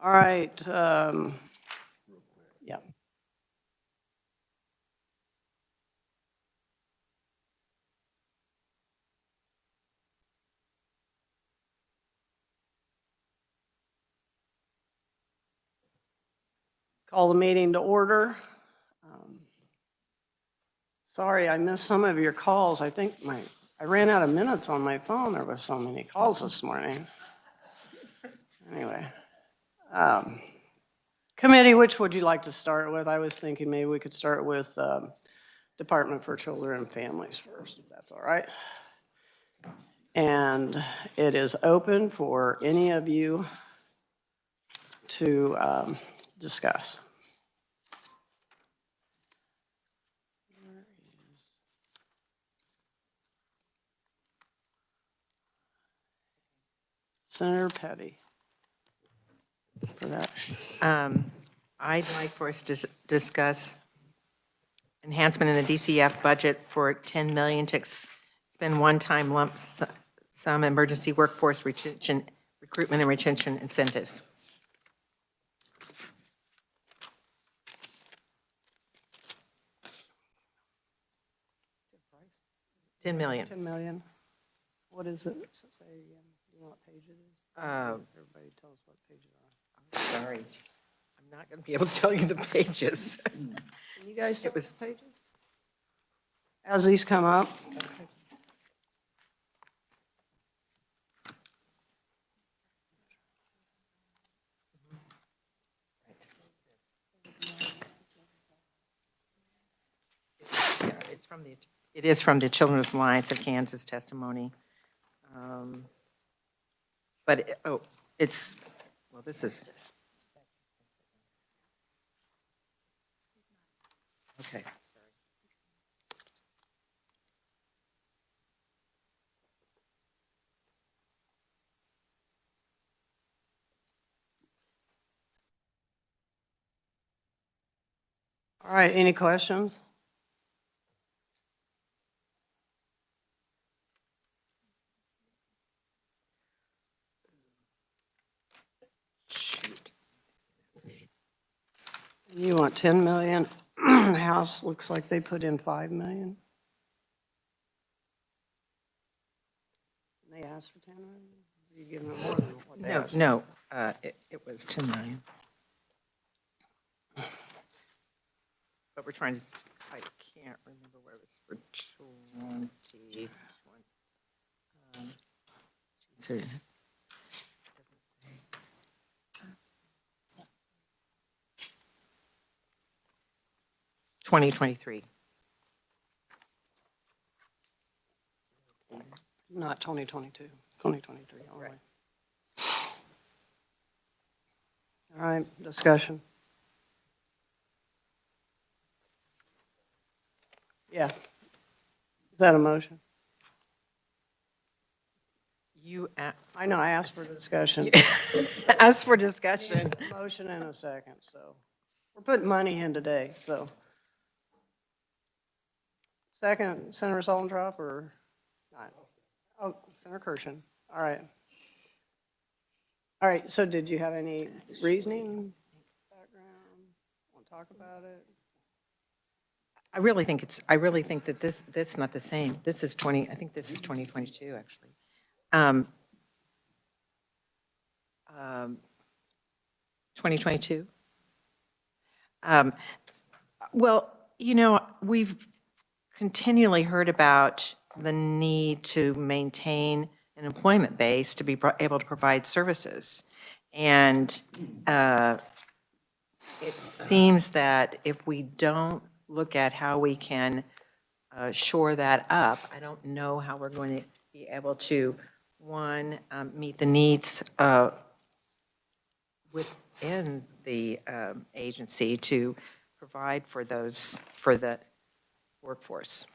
All right. Yeah. Call the meeting to order. Sorry, I missed some of your calls. I think I ran out of minutes on my phone. There was so many calls this morning. Anyway. Committee, which would you like to start with? I was thinking maybe we could start with Department for Children and Families first, if that's all right. And it is open for any of you to discuss. Senator Petty. For that. I'd like for us to discuss enhancement in the DCF budget for $10 million to spend one-time lump sum emergency workforce recruitment and retention incentives. $10 million. $10 million. What is it? Say again. You know what page it is? Everybody tell us what page it is. Sorry, I'm not going to be able to tell you the pages. Can you guys tell us the pages? As these come up. Okay. It is from the Children's Alliance of Kansas testimony. But, this is, okay, sorry. All right, any questions? You want 10 million. House looks like they put in 5 million. They asked for 10 million? Are you giving them more than what they asked? No, it was 10 million. But we're trying to, I can't remember where it was for 20. So it is. 2023. Not 2022, 2023. All right. All right, discussion. Yeah. Is that a motion? I know, I asked for discussion. Asked for discussion. Motion in a second, so. We're putting money in today, so. Second, Senator Sollentrop or not? Oh, Senator Kirshen. All right. All right, so did you have any reasoning, background, want to talk about it? I really think that that's not the same. This is 2022 actually. 2022. Well, we've continually heard about the need to maintain an employment base to be able to provide services. And it seems that if we don't look at how we can shore that up, I don't know how we're going to be able to, one, meet the needs within the agency to provide for the workforce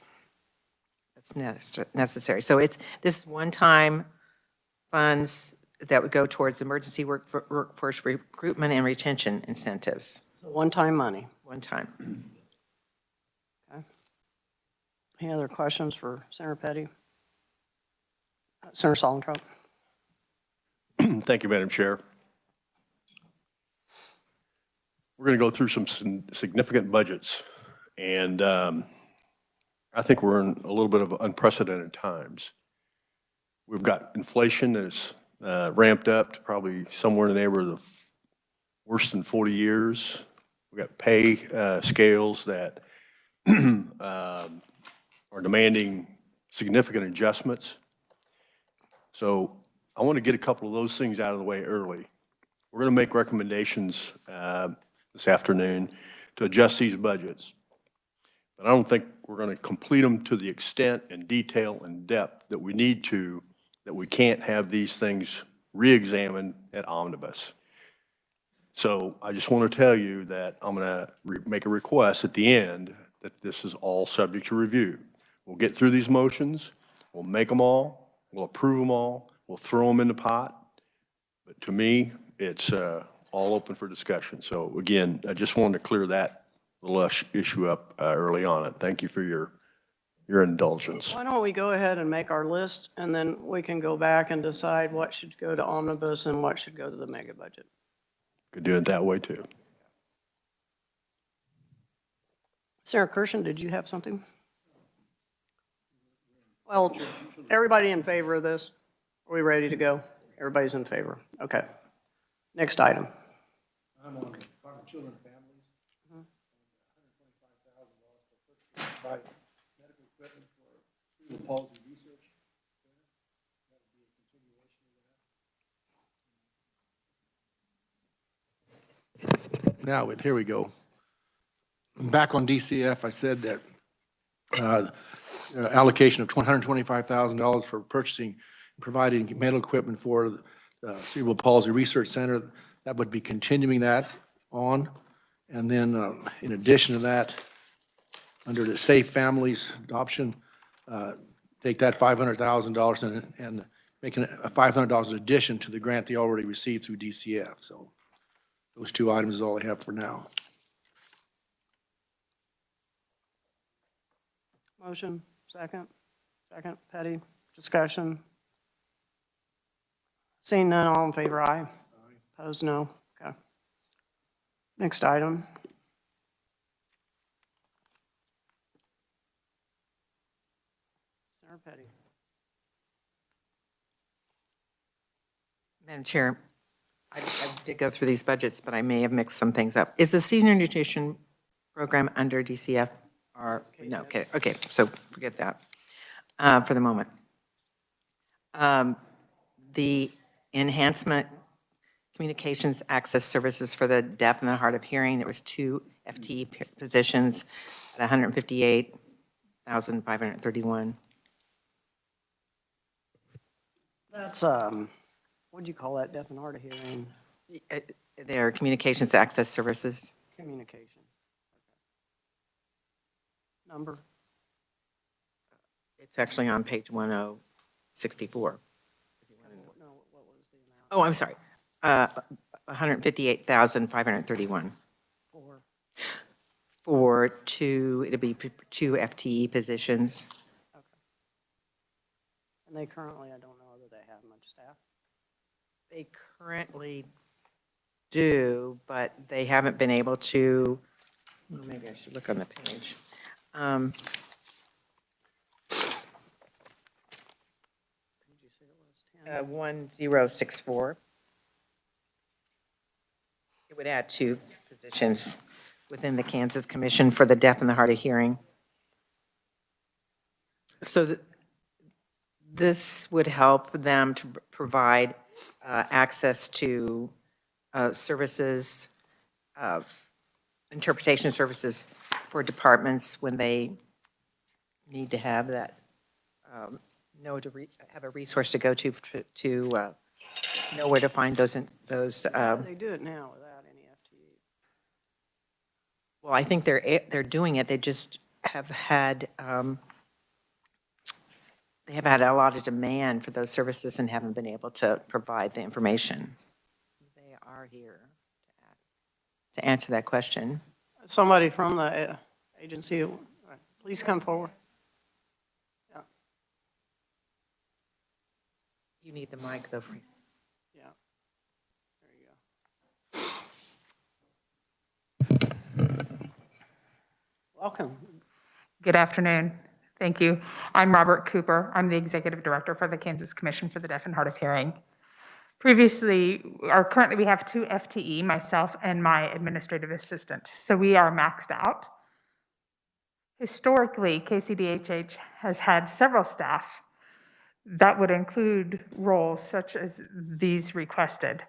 that's necessary. So this one-time funds that would go towards emergency workforce recruitment and retention incentives. So one-time money. One time. Okay. Any other questions for Senator Petty? Senator Sollentrop. Thank you, Madam Chair. we're going to go through some significant budgets, and I think we're in a little bit of unprecedented times. We've got inflation that is ramped up to probably somewhere in the neighborhood of worse than 40 years. We've got pay scales that are demanding significant adjustments. So I want to get a couple of those things out of the way early. We're going to make recommendations this afternoon to adjust these budgets. But I don't think we're going to complete them to the extent and detail and depth that we need to, that we can't have these things re-examined at omnibus. So I just want to tell you that I'm going to make a request at the end that this is all subject to review. We'll get through these motions, we'll make them all, we'll approve them all, we'll throw them in the pot. But to me, it's all open for discussion. So again, I just wanted to clear that little issue up early on. And thank you for your indulgence. Why don't we go ahead and make our list, and then we can go back and decide what should go to omnibus and what should go to the mega budget. Could do it that way too. Sarah Kirshen, did you have something? Well, everybody in favor of this? Are we ready to go? Everybody's in favor. Okay. Next item. I'm on the Department of Children and Families. $125,000 for buy medical equipment for cerebral palsy research. That would be a continuation of that. Now, here we go. Back on DCF, I said that allocation of $125,000 for purchasing and providing medical equipment for the Cerebral Palsy Research Center. That would be continuing that on. And then in addition to that, under the Safe Families Adoption, take that $500,000 and making a $500 addition to the grant they already received through DCF. So those two items is all I have for now. Motion, second. Second, Petty. Discussion. Seeing none, all in favor, aye. Opposed, no. Okay. Next item. Sarah Petty. Madam Chair, I did go through these budgets, but I may have mixed some things up. Is the senior nutrition program under DCF? Or, no, okay, so forget that for the moment. The enhancement communications access services for the deaf and the hard of hearing, there was 2 FTE positions at 158,531. That's, what'd you call that, deaf and hard of hearing? Their communications access services. Communications. Okay. Number? It's actually on page 1064. No, what was the amount? Oh, I'm sorry. 158,531 For? for it'll be 2 FTE positions. Okay. And they currently, I don't know whether they have much staff. They currently do, but they haven't been able to, well, maybe I should look on the page. Did you say it was 10? 1064. It would add 2 positions within the Kansas Commission for the deaf and the hard of hearing. So this would help them to provide access to services, interpretation services for departments when they need to have that, have a resource to go to know where to find those. They do it now without any FTEs. Well, I think they're doing it. They just have had they have had a lot of demand for those services and haven't been able to provide the information. They are here to answer that question. Somebody from the agency, please come forward. Yeah. You need the mic, though. Yeah. There you go. Welcome. Good afternoon. Thank you. I'm Robert Cooper. I'm the Executive Director for the Kansas Commission for the Deaf and Hard of Hearing. Currently we have 2 FTE, myself and my administrative assistant. So we are maxed out. Historically, KCDHH has had several staff that would include roles such as these requested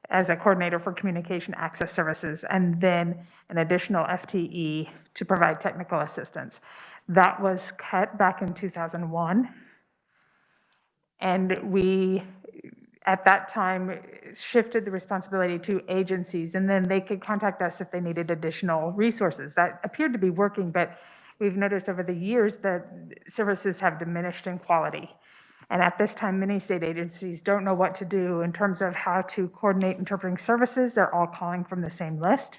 as a coordinator for communication access services, and then an additional FTE to provide technical assistance. That was cut back in 2001. And we, at that time, shifted the responsibility to agencies, and then they could contact us if they needed additional resources. That appeared to be working, but we've noticed over the years that services have diminished in quality. And at this time, many state agencies don't know what to do in terms of how to coordinate interpreting services. They're all calling from the same list.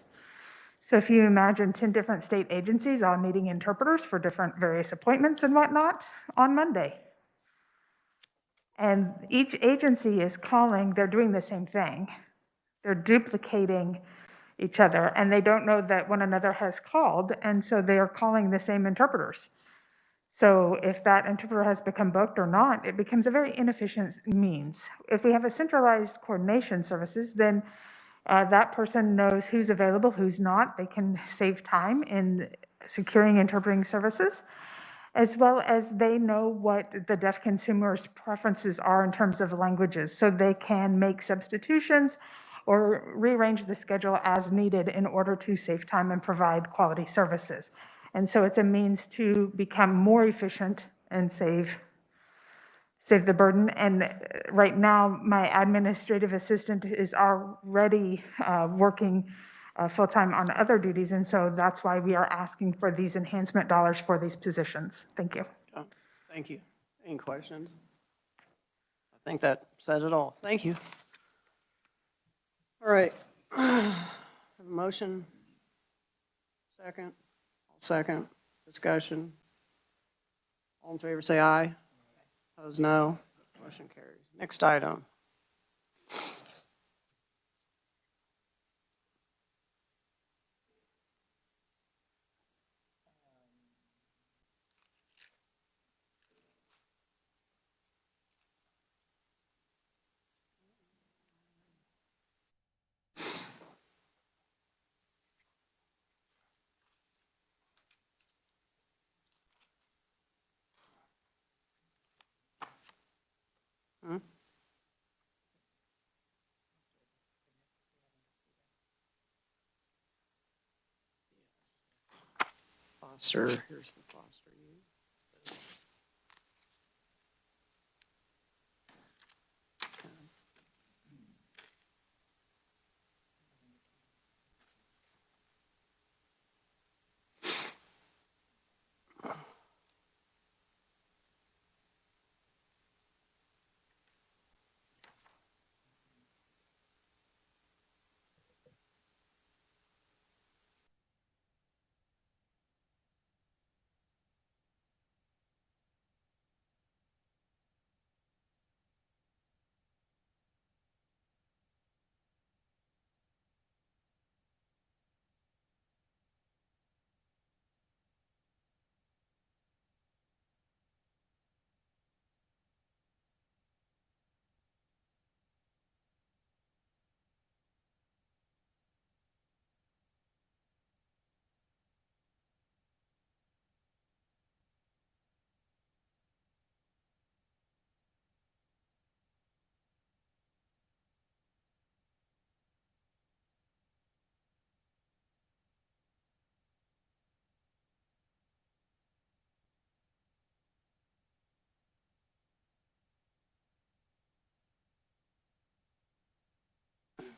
So if you imagine 10 different state agencies all needing interpreters for different various appointments and whatnot on Monday. And each agency is calling, they're doing the same thing. They're duplicating each other, and they don't know that one another has called, and so they are calling the same interpreters. So if that interpreter has become booked or not, it becomes a very inefficient means. If we have a centralized coordination services, then that person knows who's available, who's not. They can save time in securing interpreting services, as well as they know what the deaf consumers' preferences are in terms of languages, so they can make substitutions or rearrange the schedule as needed in order to save time and provide quality services. And so it's a means to become more efficient and save the burden. And right now, my administrative assistant is already working full-time on other duties, and so that's why we are asking for these enhancement dollars for these positions. Thank you. Oh, thank you. Any questions? I think that said it all. Thank you. All right. Have a motion? Second? Second. Discussion? All in favor, say aye. Opposed, no. Motion carries. Next item. Foster, here's the foster youth.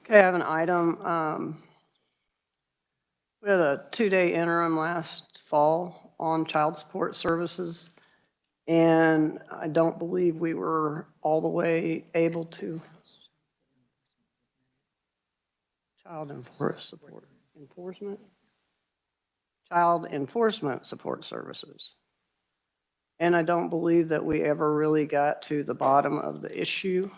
Okay, I have an item. We had a 2-day interim last fall on child support services, and I don't believe we were all the way able to. Child enforcement? Child enforcement support services. And I don't believe that we ever really got to the bottom of the issue.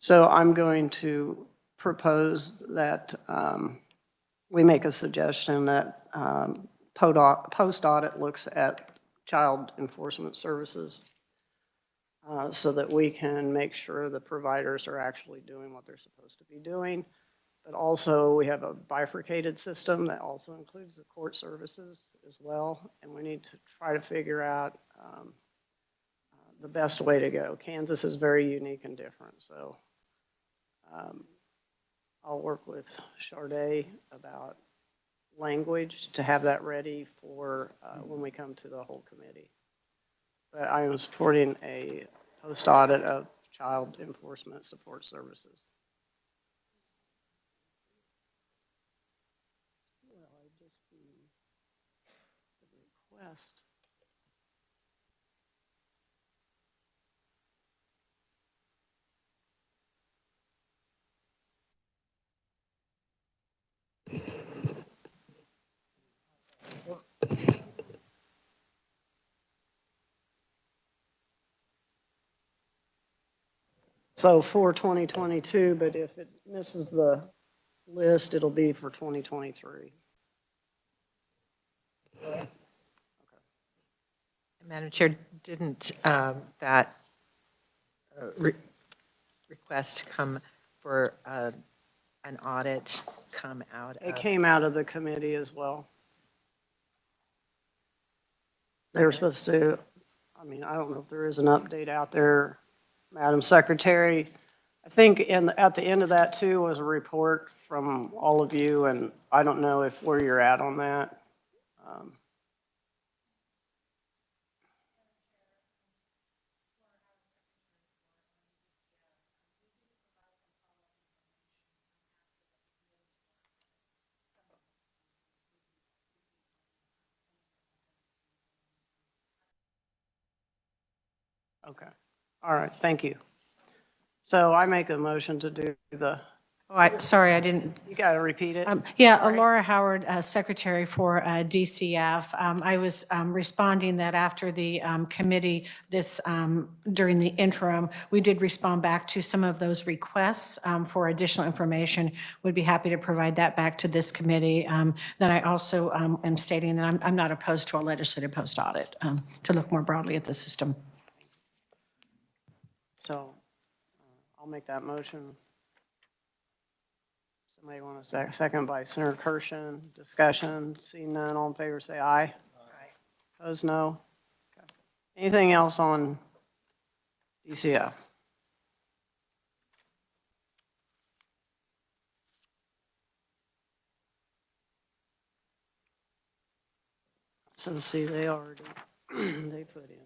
So I'm going to propose that we make a suggestion that post-audit looks at child enforcement services so that we can make sure the providers are actually doing what they're supposed to be doing. But also, we have a bifurcated system that also includes the court services as well, and we need to try to figure out the best way to go. Kansas is very unique and different, so I'll work with Charday about language to have that ready for when we come to the whole committee. But I am supporting a post-audit of child enforcement support services. Will I just be the request? So for 2022, but if it misses the list, it'll be for 2023. Madam Chair, didn't that request come for an audit come out It of? came out of the committee as well. They were supposed to, I mean, I don't know if there is an update out there, Madam Secretary. I think at the end of that too was a report from all of you, and I don't know if where you're at on that. Okay. All right. Thank you. So I make a motion to do the, Oh, sorry, I didn't. you got to repeat it. Yeah, Laura Howard, Secretary for DCF. I was responding that after the committee, during the interim, we did respond back to some of those requests for additional information. Would be happy to provide that back to this committee. Then I also am stating that I'm not opposed to a legislative post-audit to look more broadly at the system. So I'll make that motion. Somebody want a second by Senator Kirshen? Discussion, seeing none, all in favor say aye. Aye. Opposed, no. Okay. Anything else on DCF? So see, they already, they put in.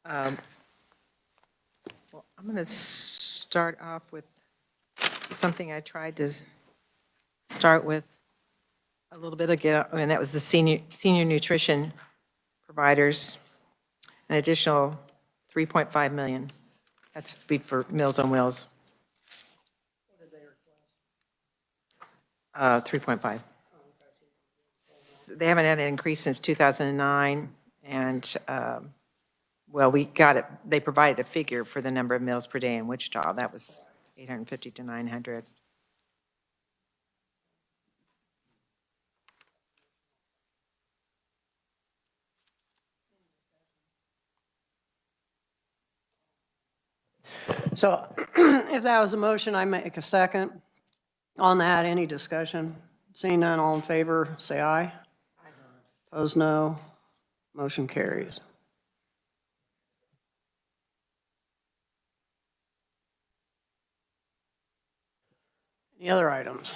Well, I'm going to start off with something I tried to start with a little bit ago, and that was the senior nutrition providers, an additional 3.5 million. That's be for Meals on Wheels. 3.5. They haven't had an increase since 2009, and well, we got it. They provided a figure for the number of meals per day in Wichita. That was 850 to 900. So if that was a motion, I make a second. On that, any discussion? Seeing none, all in favor, say aye. Opposed, no. Motion carries. Any other items?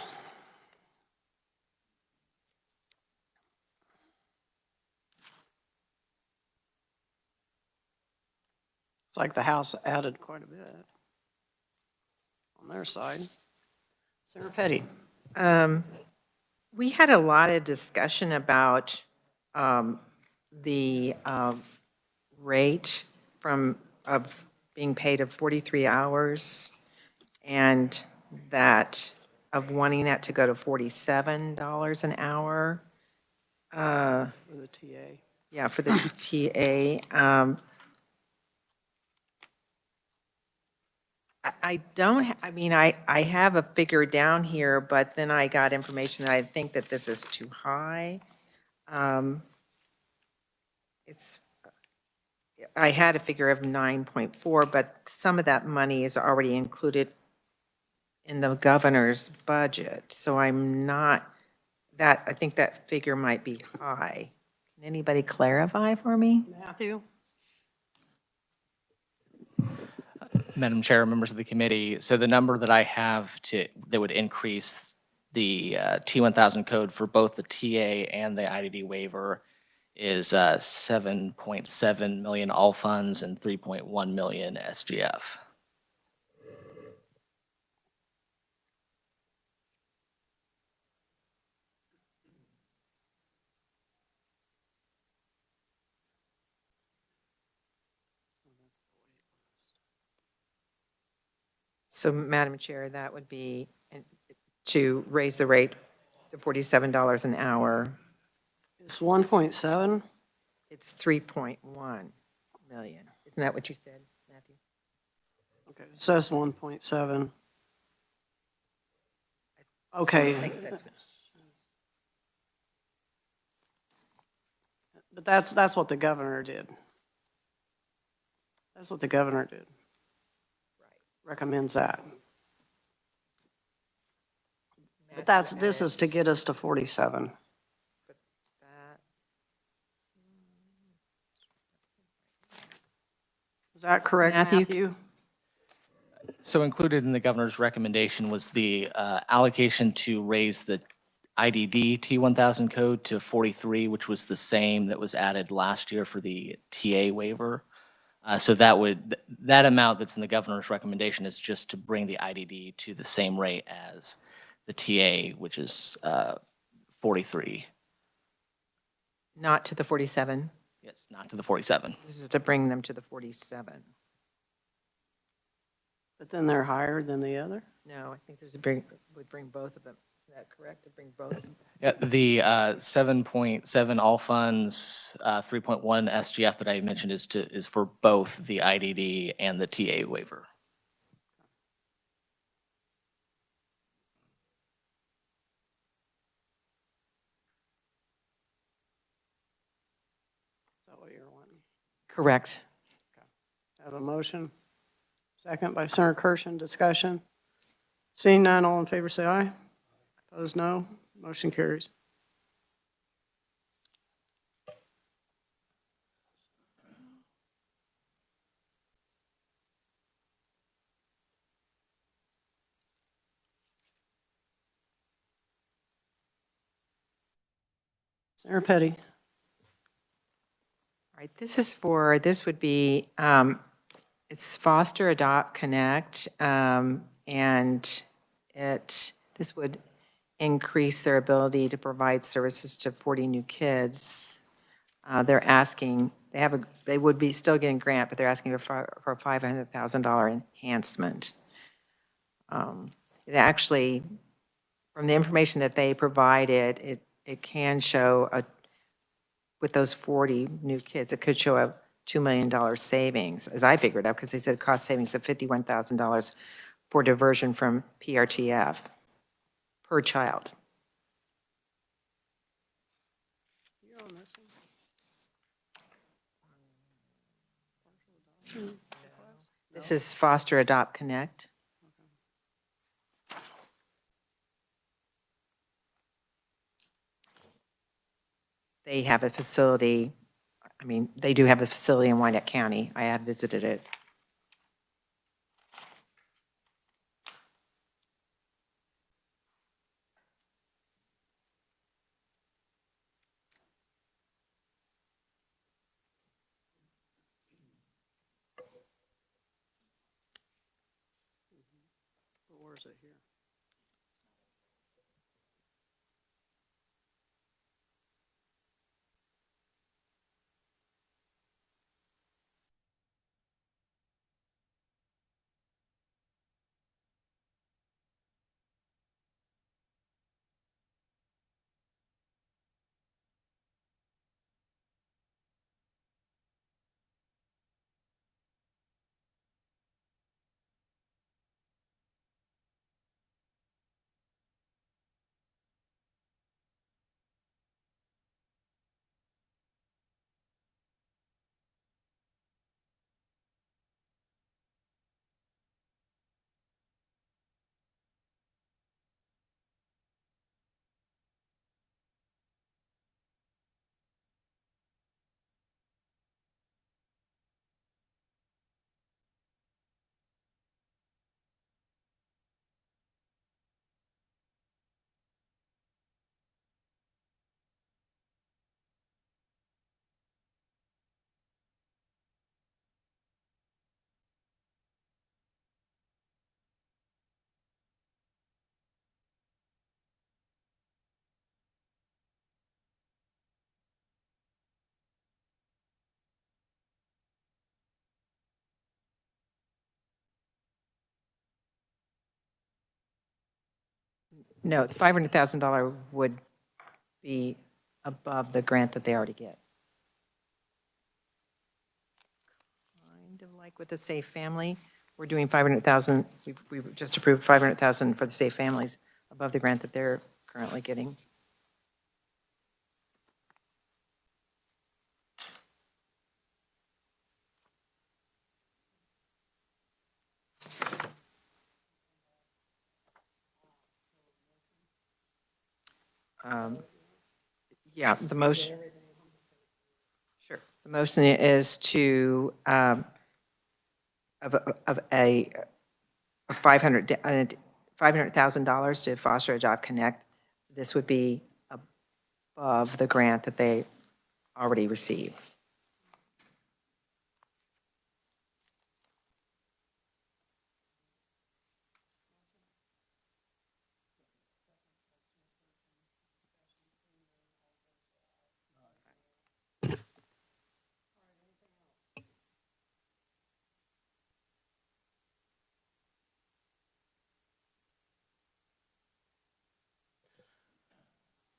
It's like the House added quite a bit on their side. Senator Petty. We had a lot of discussion about the rate of being paid of 43 hours and that of wanting that to go to $47 an hour. For the TA. Yeah, for the TA. I don't, I mean, I have a figure down here, but then I got information that I think that this is too high. It's, I had a figure of 9.4, but some of that money is already included in the governor's budget. So I'm not, I think that figure might be high. Can anybody clarify for me? Matthew? Madam Chair, members of the committee, so the number that I have that would increase the T1000 code for both the TA and the IDD waiver is 7.7 million all funds and 3.1 million SGF. So, Madam Chair, that would be to raise the rate to $47 an hour. It's 1.7. It's 3.1 million. Isn't that what you said, Matthew? Okay, it says 1.7. Okay, I think that's what. but that's what the governor did. That's what the governor did. Recommends that. But this is to get us to 47. Is that correct, Matthew? Matthew? So included in the governor's recommendation was the allocation to raise the IDD T1000 code to 43, which was the same that was added last year for the TA waiver. So that amount that's in the governor's recommendation is just to bring the IDD to the same rate as the TA, which is 43. Not to the 47. Yes, not to the 47. This is to bring them to the 47. But then they're higher than the other? No, I think would bring both of them. Is that correct? To bring both? Yeah, the 7.7 all funds, 3.1 SGF that I mentioned is for both the IDD and the TA waiver. Is that what you're wanting? Correct. Have a motion? Second by Senator Kirshen. Discussion? Seeing none, all in favor say aye. Opposed, no. Motion carries. Senator Petty. All right, this would be, it's Foster Adopt Connect, and this would increase their ability to provide services to 40 new kids. They're asking, they would be still getting grant, but they're asking for a $500,000 enhancement. It actually, from the information that they provided, it can show with those 40 new kids, it could show a $2 million savings, as I figured out, because they said cost savings of $51,000 for diversion from PRTF per child. This is Foster Adopt Connect. they have a facility, I mean, they do have a facility in Wyandotte County. I had visited it. Where's it here? No, the $500,000 would be above the grant that they already get. Kind of like with the Safe Family, we're doing 500,000, we've just approved 500,000 for the Safe Families above the grant that they're currently getting. Yeah, the motion. Sure. The motion is to, of a $500,000 to foster a job connect. This would be above the grant that they already received.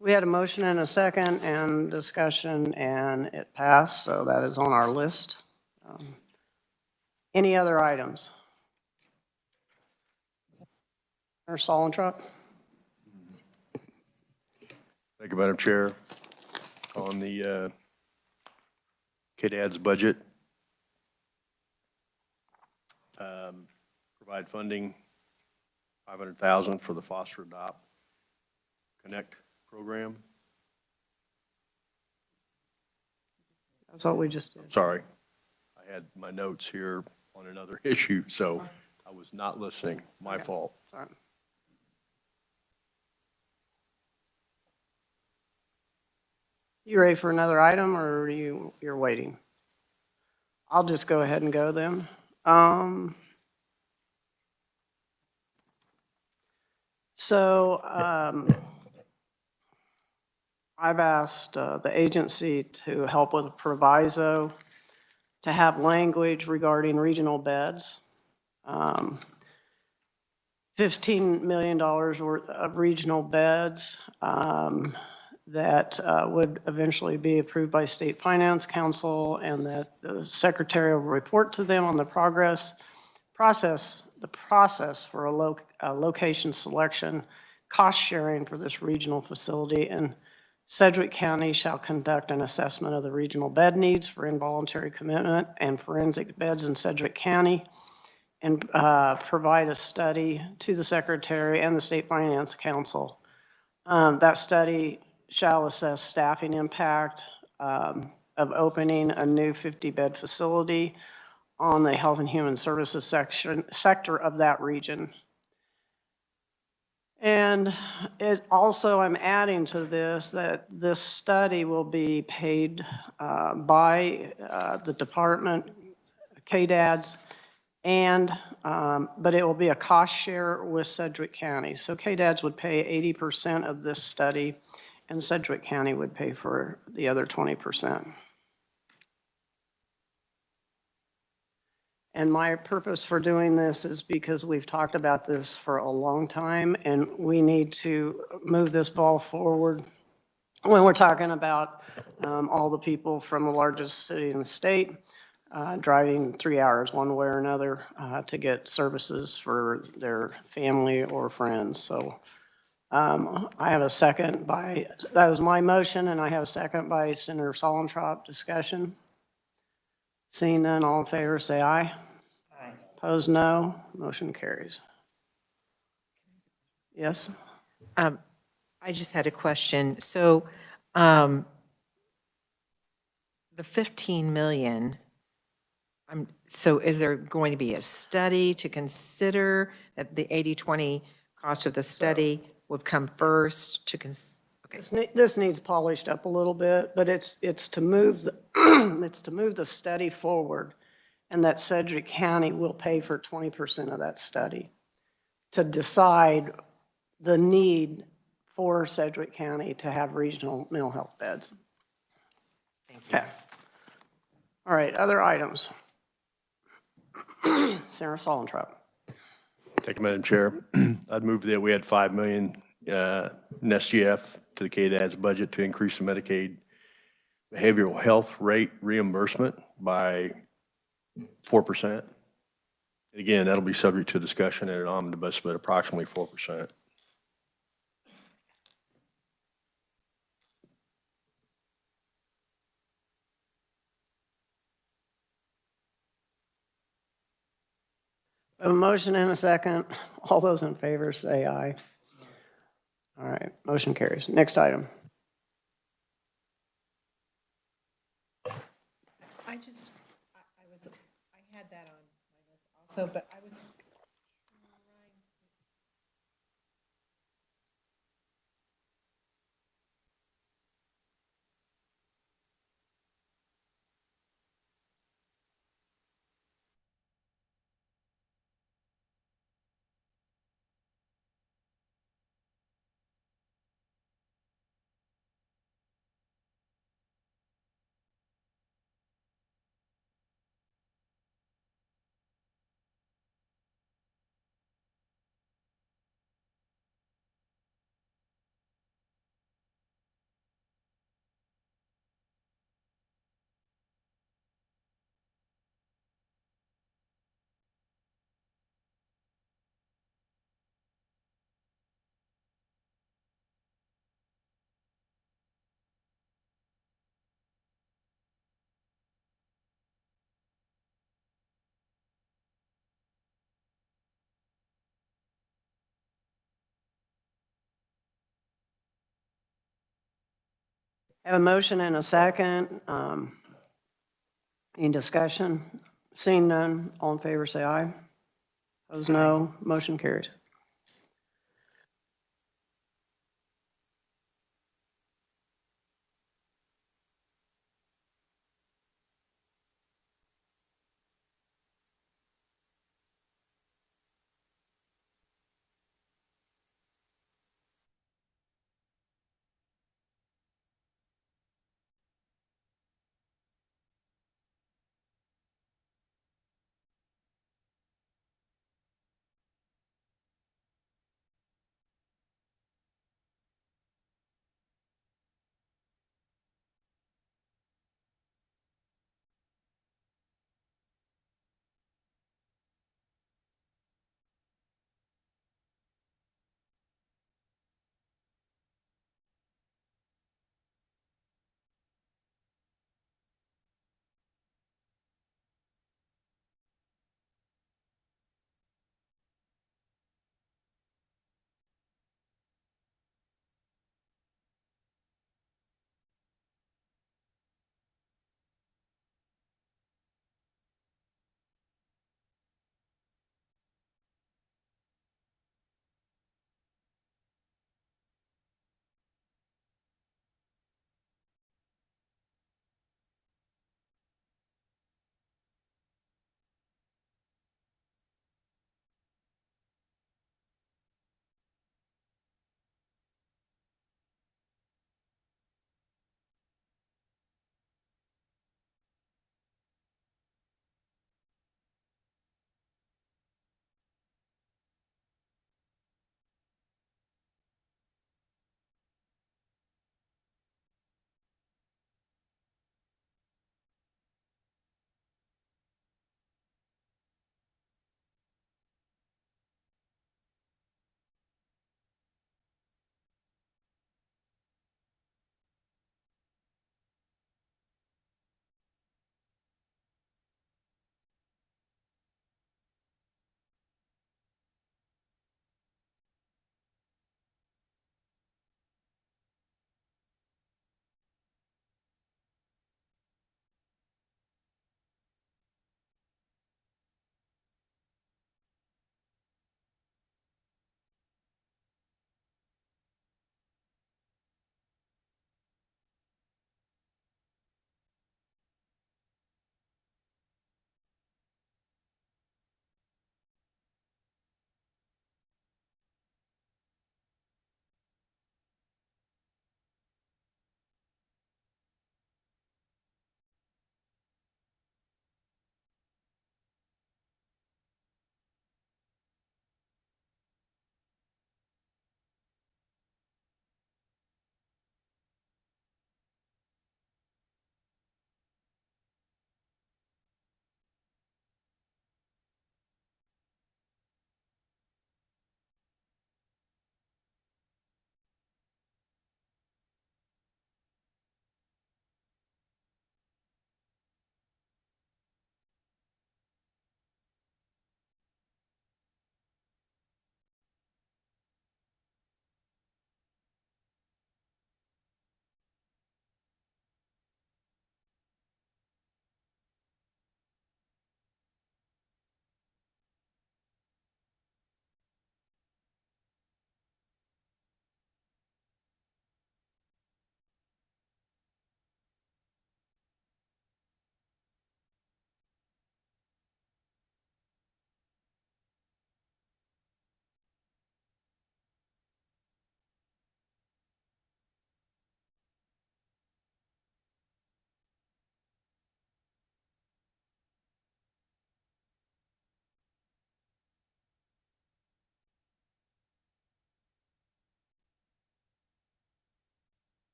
We had a motion and a second and discussion, and it passed, so that is on our list. Any other items? Or Salentrop? Thank you, Madam Chair. On the KDAD's budget, provide funding, $500,000 for the Foster Adopt Connect program. That's what we just did. Sorry, I had my notes here on another issue, so I was not listening. My fault. Sorry. You ready for another item, or are you're waiting? I'll just go ahead and go then. I've asked the agency to help with a proviso to have language regarding regional beds. $15 million worth of regional beds that would eventually be approved by State Finance Council, and that the Secretary will report to them on the process for a location selection, cost sharing for this regional facility, and Sedgwick County shall conduct an assessment of the regional bed needs for involuntary commitment and forensic beds in Sedgwick County, and provide a study to the Secretary and the State Finance Council. That study shall assess staffing impact of opening a new 50-bed facility on the Health and Human Services sector of that region. And it also, I'm adding to this that this study will be paid by the department, KDADS, and, but it will be a cost share with Sedgwick County. So KDADS would pay 80% of this study, and Sedgwick County would pay for the other 20%. And my purpose for doing this is because we've talked about this for a long time, and we need to move this ball forward. When we're talking about all the people from the largest city in the state driving 3 hours one way or another to get services for their family or friends. So I have a second by, that was my motion, and I have a second by Senator Solentrop. Discussion. Seeing none, all in favor, say aye. Aye. Opposed, no. Motion carries. Yes? I just had a question. So the 15 million, so is there going to be a study to consider that the 80/20 cost of the study would come first to okay. This needs polished up a little bit, but it's to move the, it's to move the study forward, and that Sedgwick County will pay for 20% of that study to decide the need for Sedgwick County to have regional mental health beds. Okay. All right, other items. Senator Solentrop. Thank you, Madam Chair. I'd move that we add 5 million in SGF to the KDAD's budget to increase the Medicaid behavioral health rate reimbursement by 4%. Again, that'll be subject to discussion at an omnibus, but approximately 4%. A motion and a second. All those in favor say aye. All right, motion carries. Next item. I had that on my list also, but I was Have a motion and a second. Any discussion? Seeing none, all in favor say aye. Opposed, no. Motion carries.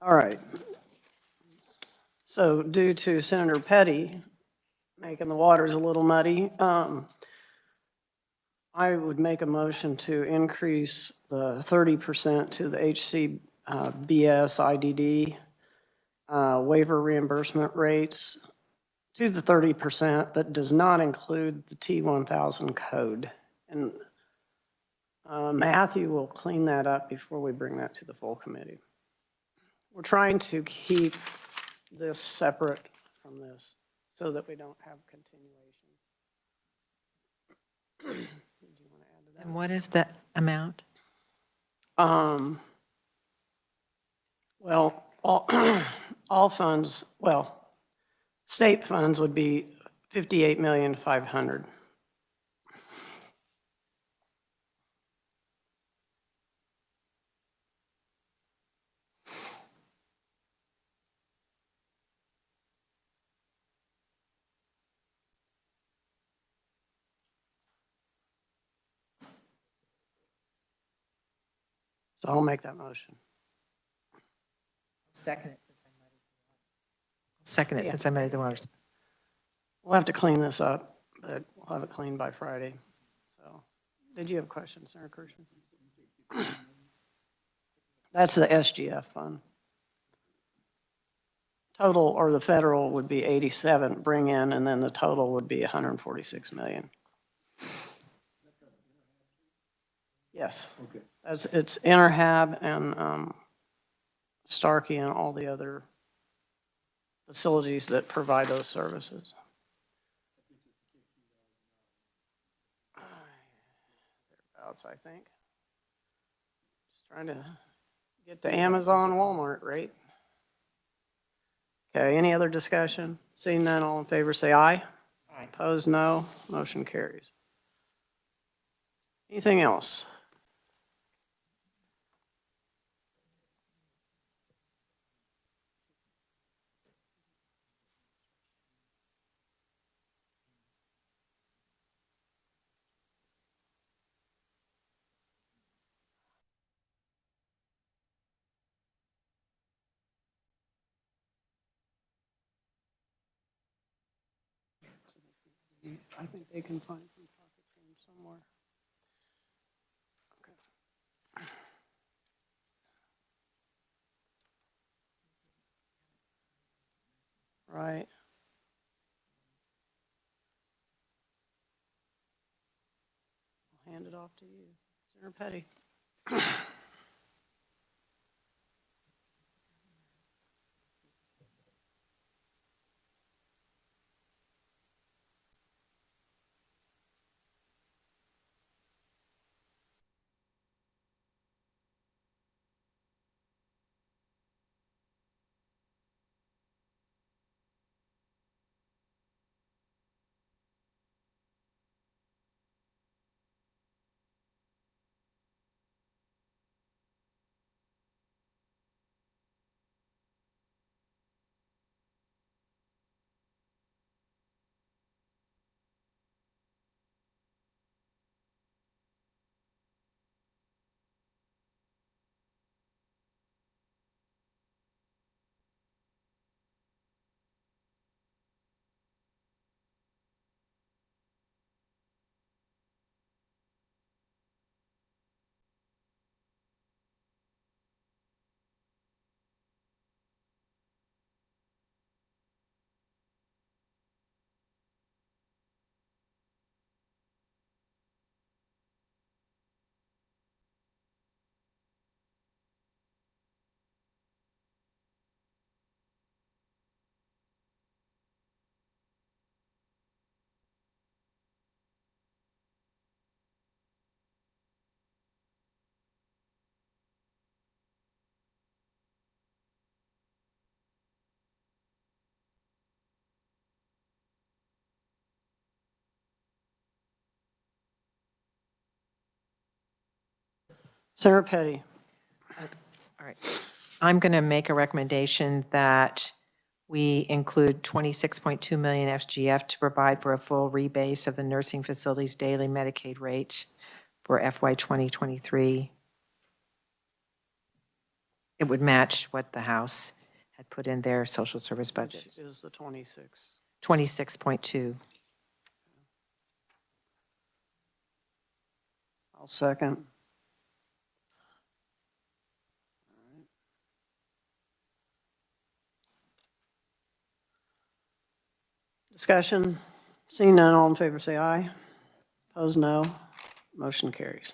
All right. So due to Senator Petty making the waters a little muddy, I would make a motion to increase the 30% to the HCBS IDD waiver reimbursement rates to the 30%, but does not include the T1000 code. And Matthew will clean that up before we bring that to the full committee. We're trying to keep this separate from this so that we don't have continuation. Did you want to add to that? And what is the amount? Well, all funds, well, state funds would be 58,500,000. So I'll make that motion. Second it since I made the waters. We'll have to clean this up, but we'll have it cleaned by Friday. So, did you have questions, Senator Kirschner? That's the SGF fund. Total, or the federal would be 87, bring in, and then the total would be 146 million. Yes. Okay. It's Interhab and Starkey and all the other facilities that provide those services. Thereabouts, I think. Just trying to get to Amazon, Walmart, right? Okay, any other discussion? Seeing none, all in favor say aye. Aye. Opposed, no. Motion carries. Anything else? I think they can find some pocket change somewhere. Okay. Right. I'll hand it off to you, Senator Petty. Senator Petty. All right. I'm going to make a recommendation that we include 26.2 million FGF to provide for a full rebase of the nursing facility's daily Medicaid rate for FY 2023. it would match what the House had put in their social service budget, Which is the 26. 26.2. I'll second. Discussion, seeing none, all in favor say aye. Opposed, no. Motion carries.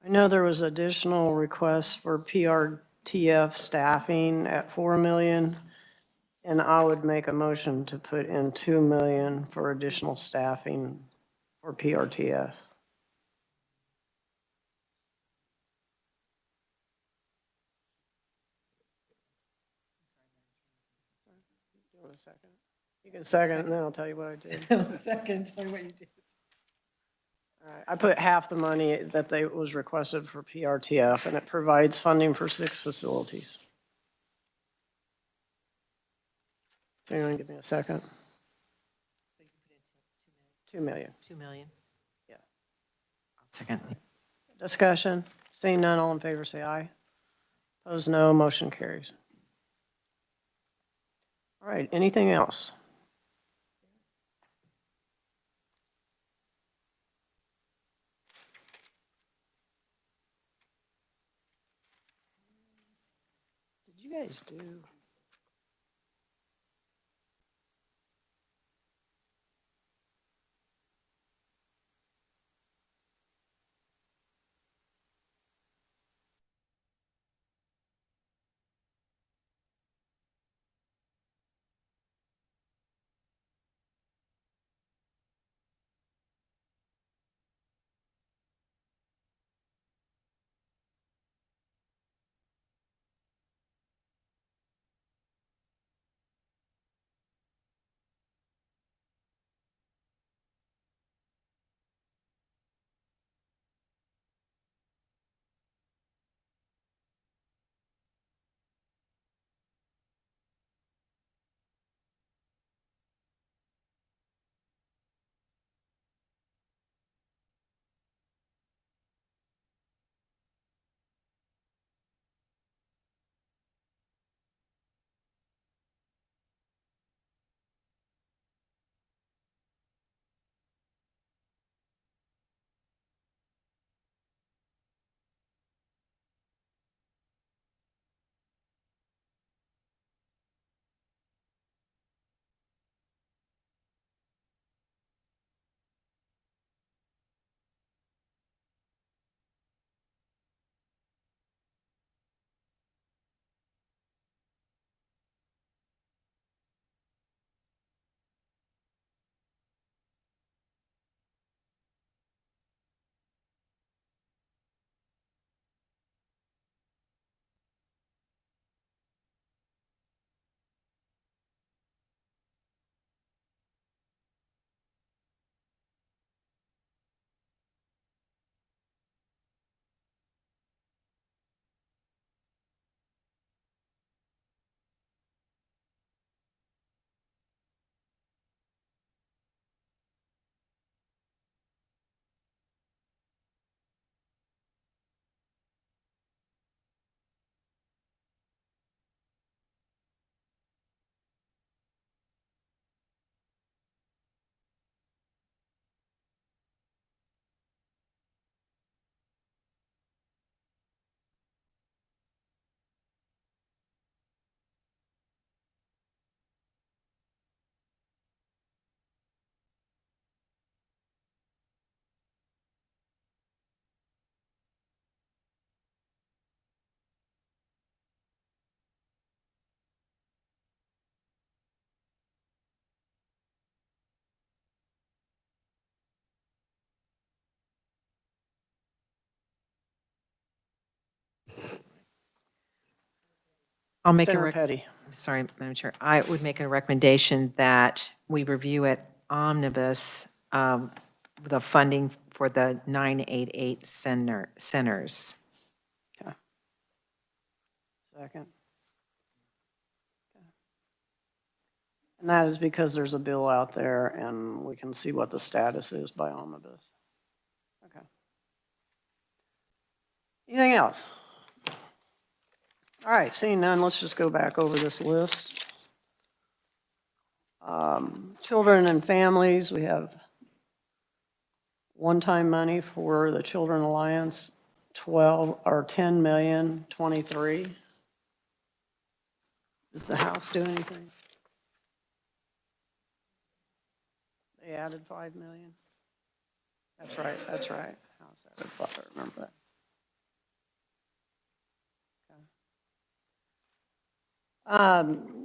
I know there was additional requests for PRTF staffing at 4 million, and I would make a motion to put in 2 million for additional staffing for PRTF. You want a second? You can second, and then I'll tell you what I did. Second, tell me what you did. All right, I put half the money that was requested for PRTF, and it provides funding for 6 facilities. So you want to give me a second? 2 million. 2 million? Yeah. I'll second. Discussion, seeing none, all in favor say aye. Opposed, no, motion carries. All right, anything else? Did you guys do? I'll make a Senator Petty. sorry, Madam Chair. I would make a recommendation that we review at omnibus the funding for the 988 centers. Okay. Second. And that is because there's a bill out there and we can see what the status is by omnibus. Okay. Anything else? All right, seeing none, let's just go back over this list. Children and families, we have one-time money for the Children Alliance, 10,023,000. Does the House do anything? They added 5 million? That's right, that's right. House added 5, I remember that.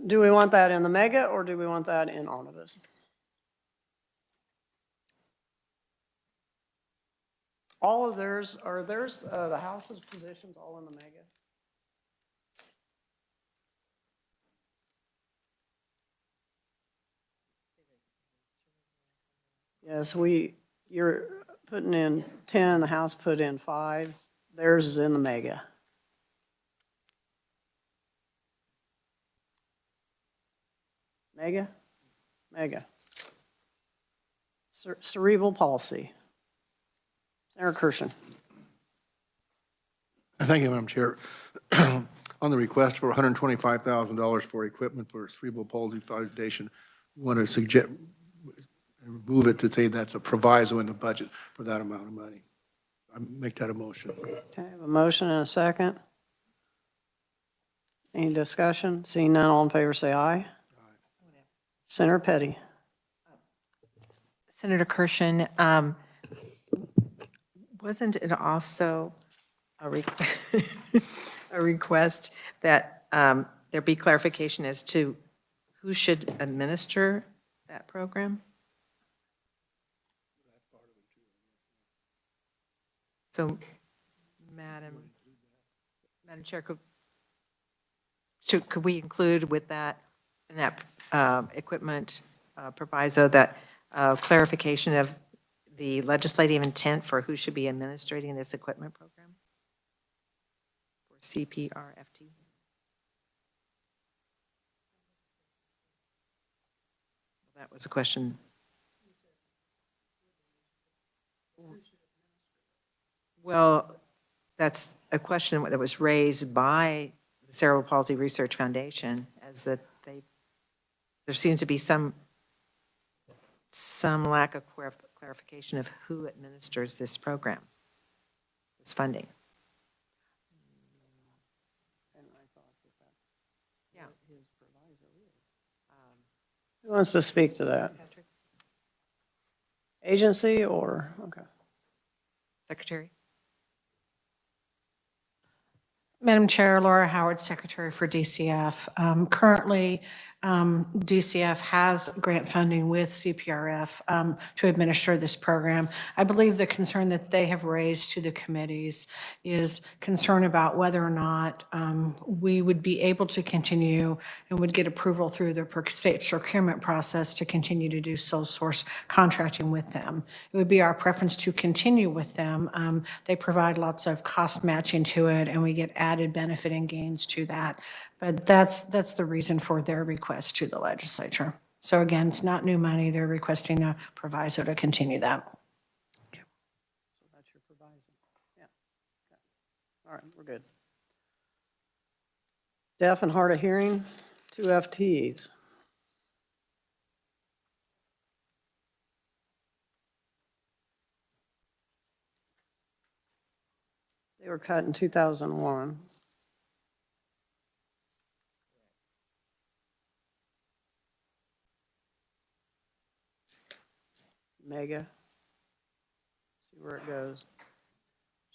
Do we want that in the mega or do we want that in omnibus? All of theirs, are theirs, the House's positions all in the mega? Yes, you're putting in 10, the House put in 5. Theirs is in the mega. Mega? Mega. Cerebral palsy. Senator Kirshen. Thank you, Madam Chair. On the request for $125,000 for equipment for cerebral palsy foundation, we want to suggest, remove it to say that's a proviso in the budget for that amount of money. I make that a motion. Okay, I have a motion and a second. Any discussion? Seeing none, all in favor say aye. Senator Petty. Senator Kirshen, wasn't it also a request that there be clarification as to who should administer that program? So, Madam Chair, could we include with that, in that equipment proviso, that clarification of the legislative intent for who should be administrating this equipment program for CPRFT? That was a question. Well, that's a question that was raised by the Cerebral Palsy Research Foundation, as that there seems to be some lack of clarification of who administers this program, this funding. Yeah. Who wants to speak to that? Agency or, okay. Secretary? Madam Chair, Laura Howard, Secretary for DCF. Currently, DCF has grant funding with CPRF to administer this program. I believe the concern that they have raised to the committees is concern about whether or not we would be able to continue and would get approval through the state procurement process to continue to do sole source contracting with them. It would be our preference to continue with them. They provide lots of cost matching to it, and we get added benefit and gains to that. But that's the reason for their request to the legislature. So again, it's not new money. They're requesting a proviso to continue that. So that's your proviso. Yeah. Okay. All right, we're good. Deaf and hard of hearing, 2 FTEs. They were cut in 2001. Mega. See where it goes.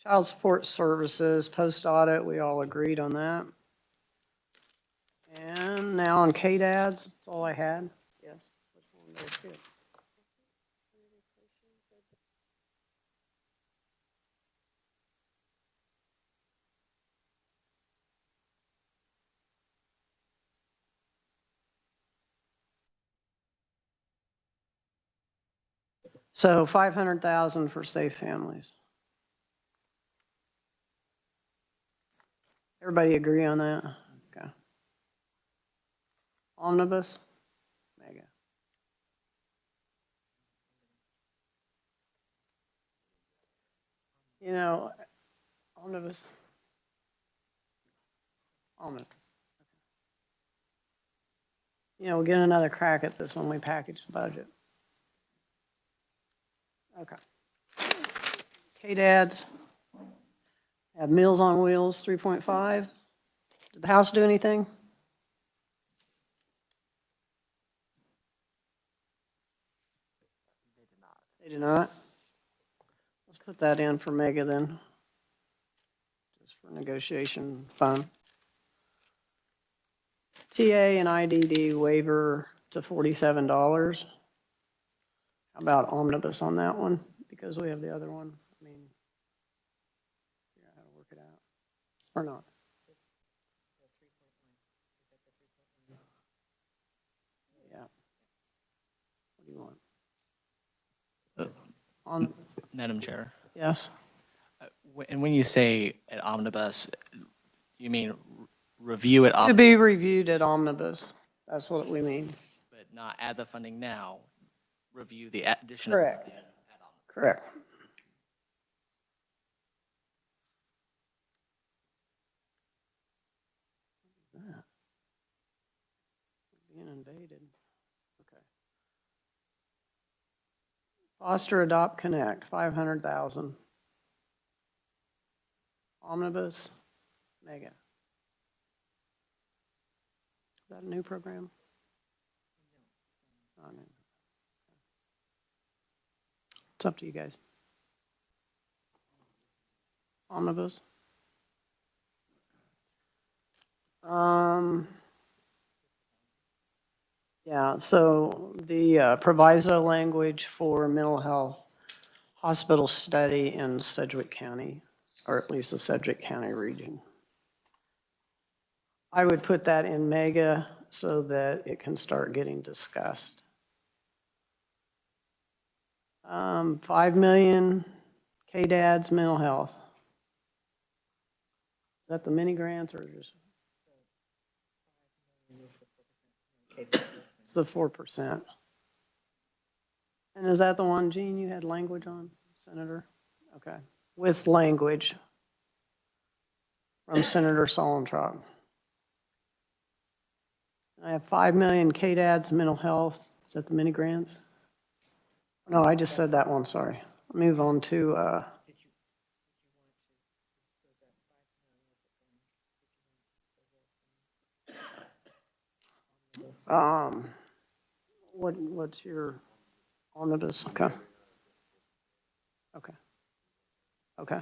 Child support services, post audit, we all agreed on that. And now on KDADs, that's all I had. Yes. Which one goes good? So 500,000 for safe families. Everybody agree on that? Okay. Omnibus? Mega. You know, omnibus. Omnibus. You know, we'll get another crack at this when we package the budget. Okay. KDAD's have Meals on Wheels 3.5. Did the House do anything? They did not. Let's put that in for Mega then. Just for negotiation fun. TA and IDD waiver to $47. How about omnibus on that one? Because we have the other one. I mean, figure out how to work it out. Or not. Yeah. What do you want? On, Madam Chair, yes. and when you say at omnibus, you mean review at To omnibus, be reviewed at omnibus. That's what we mean. but not add the funding now, review the addition of. Correct. Correct. Being invaded. Okay. Foster, Adopt, Connect, 500,000. Omnibus, Mega. Is that a new program? Not new. It's up to you guys. Omnibus. Yeah, so the proviso language for mental health hospital study in Sedgwick County, or at least the Sedgwick County region. I would put that in Mega so that it can start getting discussed. 5 million KDAD's mental health. Is that the mini grants or just? It's the 4%. And is that the one, Gene, you had language on, Senator? Okay, with language from Senator Solentrop. I have 5 million KDAD's mental health. Is that the mini grants? No, I just said that one, sorry. Move on to, what's your omnibus? Okay. Okay. Okay.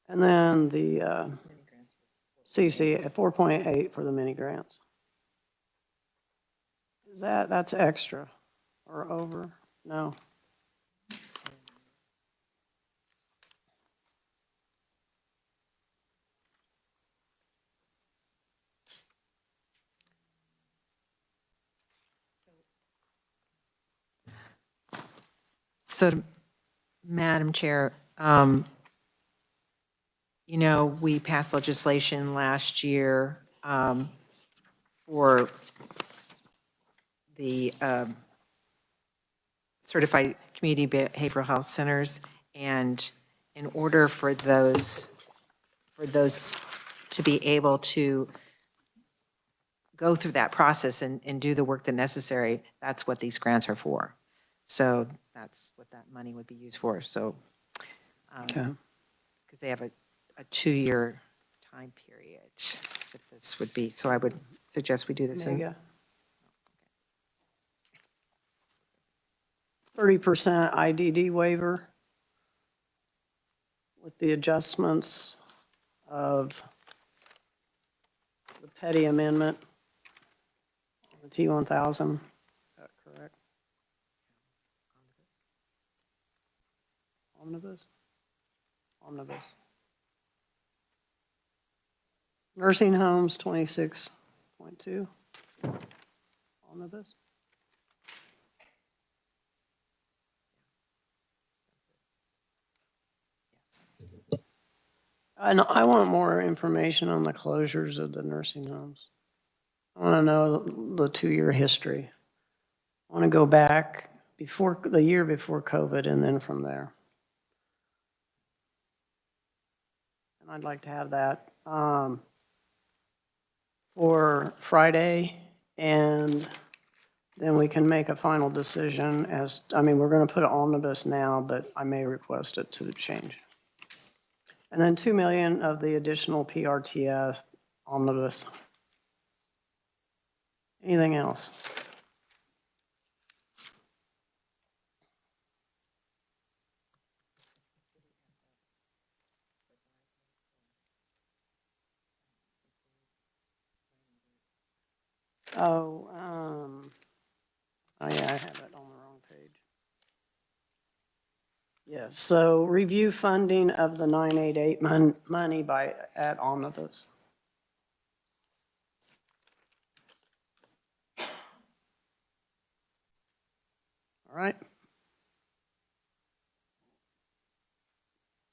And then the CC at 4.8 for the mini grants. Is that's extra or over? No. So, Madam Chair, you know, we passed legislation last year for the certified community behavioral health centers, and in order for those to be able to go through that process and do the work that's necessary, that's what these grants are for. So that's what that money would be used for. So, Okay. because they have a 2-year time period that this would be. So I would suggest we do this in. Mega. 30% IDD waiver with the adjustments of the petty amendment, the T1000. Is that correct? Omnibus? Omnibus. Nursing homes, 26.2. Omnibus. And I want more information on the closures of the nursing homes. I want to know the 2-year history. I want to go back before, the year before COVID, and then from there. And I'd like to have that for Friday, and then we can make a final decision as, I mean, we're going to put it omnibus now, but I may request it to change. And then 2 million of the additional PRTF omnibus. Anything else? Oh, oh yeah, I have it on the wrong page. Yes, so review funding of the 988 money at omnibus. All right.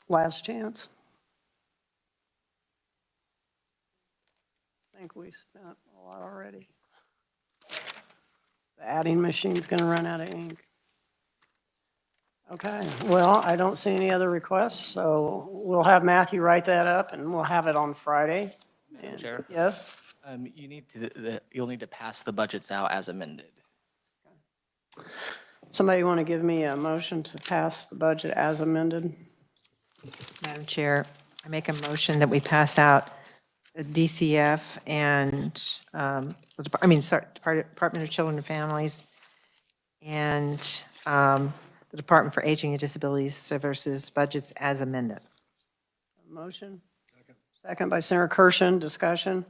Last chance. I think we spent a lot already. The adding machine's gonna run out of ink. Okay, well, I don't see any other requests, so we'll have Matthew write that up and we'll have it on Friday. And- Chair? Yes? You need to, you'll need to pass the budgets out as amended. Somebody want to give me a motion to pass the budget as amended? Madam Chair, I make a motion that we pass out the DCF and, Department of Children and Families and the Department for Aging and Disabilities Services budgets as amended. Motion? Second by Senator Kirshen, discussion.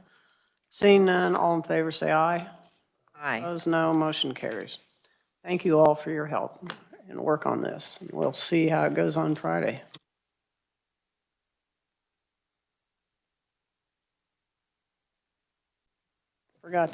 Seeing none, all in favor say aye. Aye. Opposed, no, motion carries. Thank you all for your help and work on this. We'll see how it goes on Friday. Forgot the